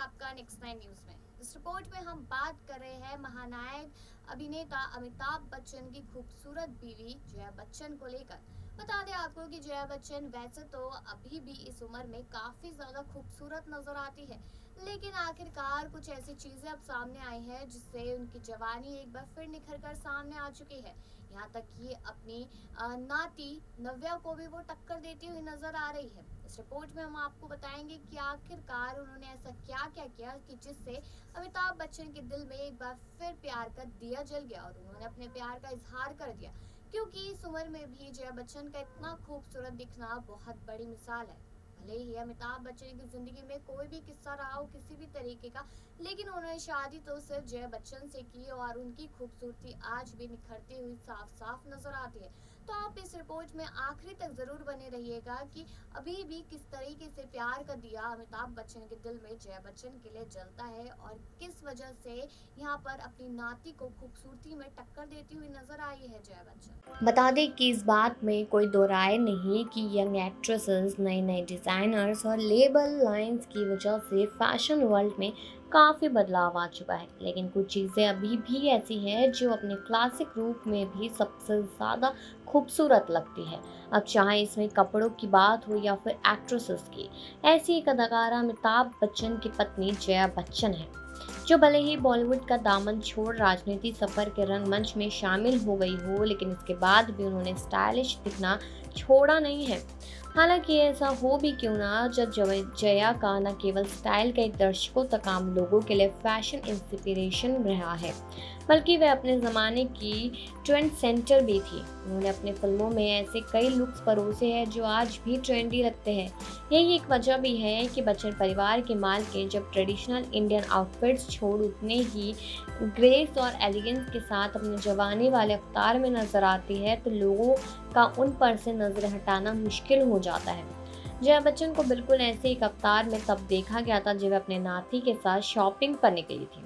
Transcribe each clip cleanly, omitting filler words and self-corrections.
आपका next nine news में। इस रिपोर्ट में हम बात कर रहे हैं महानायक अभिनेता अमिताभ बच्चन की खूबसूरत बीवी जया बच्चन को लेकर। बता दें आपको कि जया बच्चन वैसे तो अभी भी इस उम्र में काफी ज्यादा खूबसूरत नजर आती है, लेकिन आखिरकार कुछ ऐसी चीजें अब सामने आई हैं जिससे उनकी जवानी एक बार फिर निखर कर सामने आ चुकी है। यहाँ तक कि अपनी नाती नव्या को भी वो टक्कर देती हुई नजर आ रही है। इस रिपोर्ट में हम आपको बताएंगे कि आखिरकार उन्होंने ऐसा क्या क्या किया कि जिससे अमिताभ बच्चन के दिल में एक बार फिर प्यार का दिया जल गया और उन्होंने अपने प्यार का इजहार कर दिया। क्योंकि इस उम्र में भी जया बच्चन का इतना खूबसूरत दिखना बहुत बड़ी मिसाल है। भले ही अमिताभ बच्चन की जिंदगी में कोई भी किस्सा रहा हो किसी भी तरीके का, लेकिन उन्होंने शादी तो सिर्फ जया बच्चन से की और उनकी खूबसूरती आज भी निखरती हुई साफ साफ नजर आती है। तो आप इस रिपोर्ट में आखिरी तक जरूर बने रहिएगा कि अभी भी किस तरीके से प्यार का दिया अमिताभ बच्चन के दिल में जया बच्चन के लिए जलता है और किस वजह से यहाँ पर अपनी नाती को खूबसूरती में टक्कर देती हुई नजर आई है जया बच्चन। बता दें कि इस बात में कोई दो राय नहीं कि यंग एक्ट्रेसेस, नए नए डिजाइनर्स और लेबल लाइंस की वजह से फैशन वर्ल्ड में काफ़ी बदलाव आ चुका है, लेकिन कुछ चीज़ें अभी भी ऐसी हैं जो अपने क्लासिक रूप में भी सबसे ज़्यादा खूबसूरत लगती है। अब चाहे इसमें कपड़ों की बात हो या फिर एक्ट्रेसेस की, ऐसी एक अदाकारा अमिताभ बच्चन की पत्नी जया बच्चन है, जो भले ही बॉलीवुड का दामन छोड़ राजनीति सफर के रंगमंच में शामिल हो गई हो, लेकिन इसके बाद भी उन्होंने स्टाइलिश दिखना छोड़ा नहीं है। हालांकि ऐसा हो भी क्यों ना, जब जया का न केवल स्टाइल का एक दर्शकों तक आम लोगों के लिए फैशन इंस्पिरेशन रहा है, बल्कि वह अपने ज़माने की ट्रेंड सेंटर भी थी। उन्होंने अपने फिल्मों में ऐसे कई लुक्स परोसे हैं जो आज भी ट्रेंडी लगते हैं। यही एक वजह भी है कि बच्चन परिवार के मालिक जब ट्रेडिशनल इंडियन आउटफिट्स छोड़ उतने ही ग्रेस और एलिगेंस के साथ अपने जवानी वाले अवतार में नजर आती है, तो लोगों का उन पर से नजर हटाना मुश्किल हो जाता है। जया बच्चन को बिल्कुल ऐसे एक अवतार में तब देखा गया था जब वह अपने नाती के साथ शॉपिंग पर निकली थी।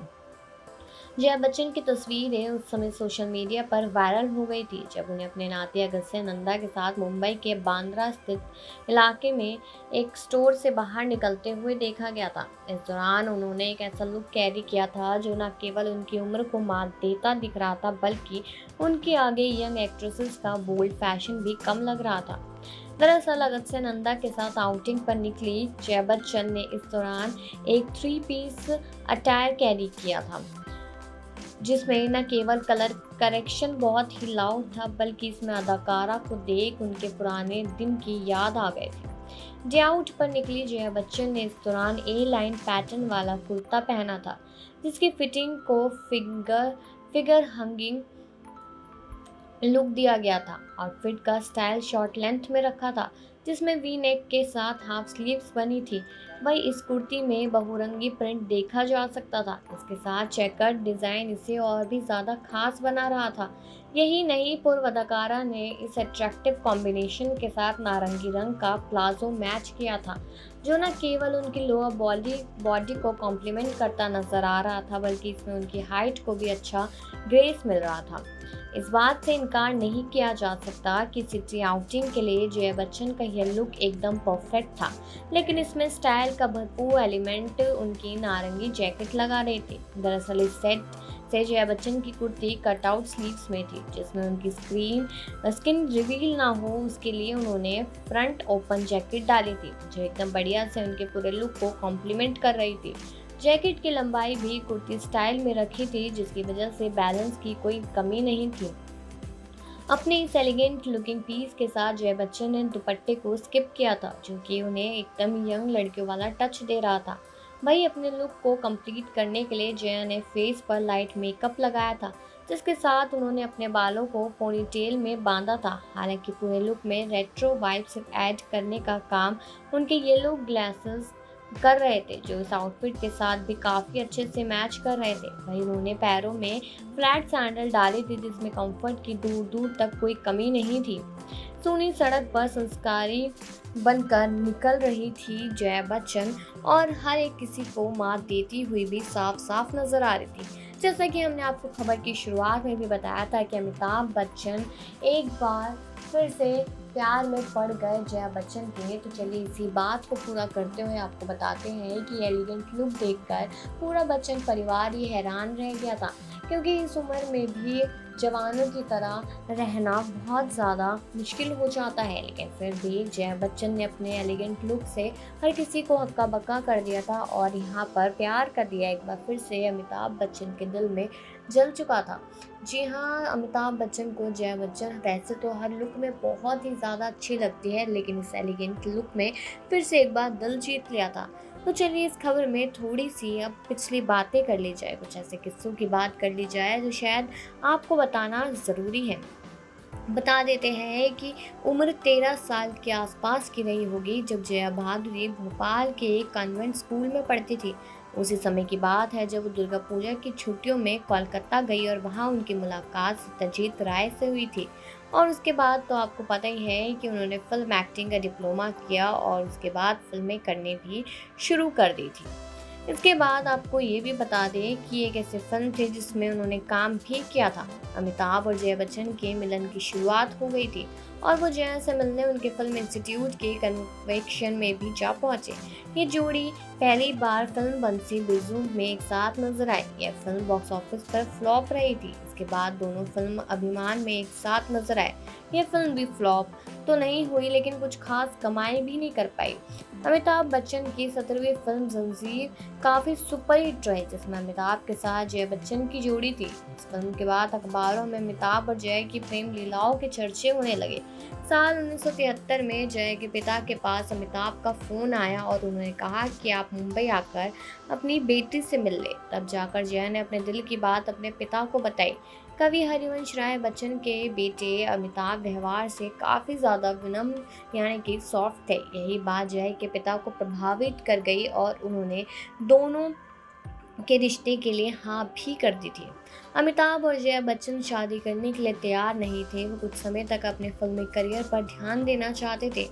जया बच्चन की तस्वीरें उस समय सोशल मीडिया पर वायरल हो गई थी, जब उन्हें अपने नाती अगस्त्य नंदा के साथ मुंबई के बांद्रा स्थित इलाके में एक स्टोर से बाहर निकलते हुए देखा गया था। इस दौरान उन्होंने एक ऐसा लुक कैरी किया था जो न केवल उनकी उम्र को मात देता दिख रहा था, बल्कि उनके आगे यंग एक्ट्रेसेस का बोल्ड फैशन भी कम लग रहा था। दरअसल अगस्त्य नंदा के साथ आउटिंग पर निकली जया बच्चन ने इस दौरान एक 3 पीस अटायर कैरी किया था, जिसमें न केवल कलर करेक्शन बहुत ही लाउड था, बल्कि इसमें अदाकारा को देख उनके पुराने दिन की याद आ गए थे। डे आउट पर निकली जया बच्चन ने इस दौरान ए लाइन पैटर्न वाला कुर्ता पहना था, जिसकी फिटिंग को फिगर हंगिंग लुक दिया गया था। आउटफिट का स्टाइल शॉर्ट लेंथ में रखा था, जिसमें वी नेक के साथ हाफ स्लीव्स बनी थी। वही इस कुर्ती में बहुरंगी प्रिंट देखा जा सकता था। इसके साथ चेकर्ड डिज़ाइन इसे और भी ज़्यादा खास बना रहा था। यही नहीं, पूर्व अदाकारा ने इस अट्रैक्टिव कॉम्बिनेशन के साथ नारंगी रंग का प्लाजो मैच किया था, जो न केवल उनकी लोअर बॉडी को कॉम्प्लीमेंट करता नजर आ रहा था, बल्कि इसमें उनकी हाइट को भी अच्छा ग्रेस मिल रहा था। इस बात से इनकार नहीं किया जा सकता कि सिटी आउटिंग के लिए जया बच्चन का यह लुक एकदम परफेक्ट था, लेकिन इसमें स्टाइल का भरपूर एलिमेंट उनकी नारंगी जैकेट लगा रहे थे। दरअसल इस सेट से जया बच्चन की कुर्ती कटआउट स्लीव्स में थी, जिसमें उनकी स्किन रिवील ना हो उसके लिए उन्होंने फ्रंट ओपन जैकेट डाली थी, जो एकदम बढ़िया से उनके पूरे लुक को कॉम्प्लीमेंट कर रही थी। जैकेट की लंबाई भी कुर्ती स्टाइल में रखी थी, जिसकी वजह से बैलेंस की कोई कमी नहीं थी। अपने इस एलिगेंट लुकिंग पीस के साथ जया बच्चन ने दुपट्टे को स्किप किया था, जो कि उन्हें एकदम यंग लड़कियों वाला टच दे रहा था। वही अपने लुक को कंप्लीट करने के लिए जया ने फेस पर लाइट मेकअप लगाया था, जिसके साथ उन्होंने अपने बालों को पोनीटेल में बांधा था। हालांकि पूरे लुक में रेट्रो वाइब्स ऐड करने का काम उनके येलो ग्लासेस कर रहे थे, जो इस आउटफिट के साथ भी काफ़ी अच्छे से मैच कर रहे थे। वहीं उन्होंने पैरों में फ्लैट सैंडल डाली थी, जिसमें कंफर्ट की दूर दूर तक कोई कमी नहीं थी। सूनी सड़क पर संस्कारी बनकर निकल रही थी जया बच्चन और हर एक किसी को मात देती हुई भी साफ साफ नजर आ रही थी। जैसा कि हमने आपको खबर की शुरुआत में भी बताया था कि अमिताभ बच्चन एक बार फिर से प्यार में पड़ गए जया बच्चन के। तो चलिए इसी बात को पूरा करते हुए आपको बताते हैं कि एलिगेंट लुक देखकर पूरा बच्चन परिवार ही हैरान रह गया था, क्योंकि इस उम्र में भी जवानों की तरह रहना बहुत ज़्यादा मुश्किल हो जाता है। लेकिन फिर भी जया बच्चन ने अपने एलिगेंट लुक से हर किसी को हक्का बक्का कर दिया था और यहाँ पर प्यार कर दिया। एक बार फिर से अमिताभ बच्चन के दिल में जल चुका था। जी हाँ, अमिताभ बच्चन को जया बच्चन वैसे तो हर लुक में बहुत ही ज़्यादा अच्छी लगती है, लेकिन इस एलिगेंट लुक में फिर से एक बार दिल जीत लिया था। तो चलिए इस खबर में थोड़ी सी अब पिछली बातें कर ली जाए, कुछ ऐसे किस्सों की बात कर ली जाए जो शायद आपको बताना ज़रूरी है। बता देते हैं कि उम्र 13 साल के आसपास की रही होगी जब जया बहादुरी भोपाल के एक कॉन्वेंट स्कूल में पढ़ती थी। उसी समय की बात है जब वो दुर्गा पूजा की छुट्टियों में कोलकाता गई और वहाँ उनकी मुलाकात सत्यजीत राय से हुई थी। और उसके बाद तो आपको पता ही है कि उन्होंने फिल्म एक्टिंग का डिप्लोमा किया और उसके बाद फिल्में करने भी शुरू कर दी थी। इसके बाद आपको ये भी बता दें कि एक ऐसी फिल्म थी जिसमें उन्होंने काम भी किया था। अमिताभ और जया बच्चन के मिलन की शुरुआत हो गई थी और वो जया से मिलने उनके फिल्म इंस्टीट्यूट के कन्वेक्शन में भी जा पहुंचे। ये जोड़ी पहली बार फिल्म बंसी बिरजू में एक साथ नजर आई। यह फिल्म बॉक्स ऑफिस पर फ्लॉप रही थी। इसके बाद दोनों फिल्म अभिमान में एक साथ नजर आए। यह फिल्म भी फ्लॉप तो नहीं हुई, लेकिन कुछ खास कमाई भी नहीं कर पाई। अमिताभ बच्चन की 17वीं फिल्म जंजीर काफ़ी सुपरहिट रही, जिसमें अमिताभ के साथ जया बच्चन की जोड़ी थी। इस फिल्म के बाद अखबारों में अमिताभ और जया की प्रेम लीलाओं के चर्चे होने लगे। साल 1973 में जया के पिता के पास अमिताभ का फ़ोन आया और उन्होंने कहा कि आप मुंबई आकर अपनी बेटी से मिल ले। तब जाकर जया ने अपने दिल की बात अपने पिता को बताई। कवि हरिवंश राय बच्चन के बेटे अमिताभ व्यवहार से काफ़ी ज़्यादा विनम्र यानी कि सॉफ्ट थे। यही बात जया के पिता को प्रभावित कर गई और उन्होंने दोनों के रिश्ते के लिए हाँ भी कर दी थी। अमिताभ और जया बच्चन शादी करने के लिए तैयार नहीं थे। वो कुछ समय तक अपने फिल्मी करियर पर ध्यान देना चाहते थे।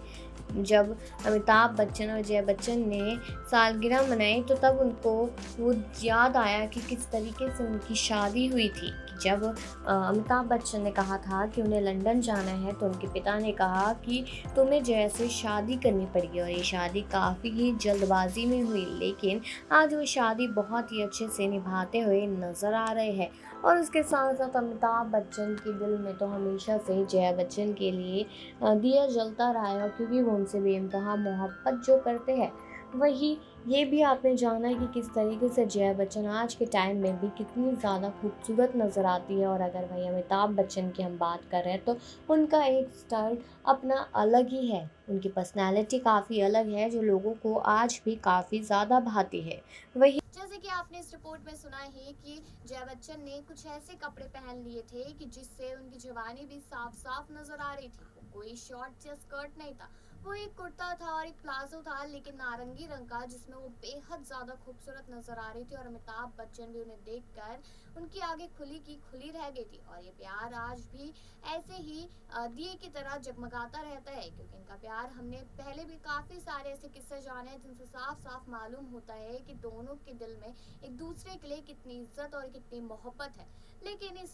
जब अमिताभ बच्चन और जया बच्चन ने सालगिरह मनाई तो तब उनको वो याद आया कि किस तरीके से उनकी शादी हुई थी। जब अमिताभ बच्चन ने कहा था कि उन्हें लंदन जाना है तो उनके पिता ने कहा कि तुम्हें जया से शादी करनी पड़ेगी, और ये शादी काफ़ी ही जल्दबाजी में हुई, लेकिन आज वो शादी बहुत ही अच्छे से निभाते हुए नजर आ रहे हैं। और उसके साथ साथ अमिताभ बच्चन के दिल में तो हमेशा से जया बच्चन के लिए दिया जलता रहा है, क्योंकि वो उनसे बेइंतहा मोहब्बत जो करते हैं। वही ये भी आपने जाना कि किस तरीके से जया बच्चन आज के टाइम में भी कितनी ज़्यादा खूबसूरत नज़र आती है। और अगर वही अमिताभ बच्चन की हम बात कर रहे हैं तो उनका एक स्टाइल अपना अलग ही है। उनकी पर्सनैलिटी काफ़ी अलग है जो लोगों को आज भी काफ़ी ज़्यादा भाती है। वही जैसे कि आपने इस रिपोर्ट में सुना है कि जया बच्चन ने कुछ ऐसे कपड़े पहन लिए थे कि जिससे उनकी जवानी भी साफ साफ नजर आ रही थी। कोई शॉर्ट या स्कर्ट नहीं था, वो एक कुर्ता था और एक प्लाजो था, लेकिन नारंगी रंग का, जिसमें वो बेहद ज्यादा खूबसूरत नजर आ रही थी। और अमिताभ बच्चन भी उन्हें देखकर उनकी आगे खुली की खुली रह गई थी। और ये प्यार आज भी ऐसे ही दिए की तरह जगमगाता रहता है, क्योंकि इनका प्यार हमने पहले भी काफी सारे ऐसे किस्से जाने हैं जिनसे साफ साफ मालूम होता है कि दोनों के दिल में एक दूसरे के लिए कितनी इज्जत और कितनी मोहब्बत है। लेकिन इस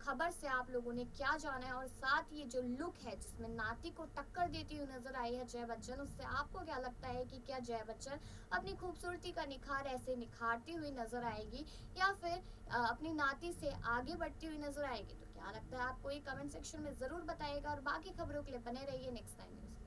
खबर से आप लोगों ने क्या जाना है, और साथ ये जो लुक है जिसमें नाती को टक्कर देती हुई नजर आई है जया बच्चन, उससे आपको क्या लगता है कि क्या जया बच्चन अपनी खूबसूरती का निखार ऐसे निखारती हुई नजर आएगी, या फिर अपनी नाती से आगे बढ़ती हुई नजर आएगी? तो क्या लगता है आपको, ये कमेंट सेक्शन में जरूर बताइएगा और बाकी खबरों के लिए बने रहिए नेक्स्ट टाइम न्यूज।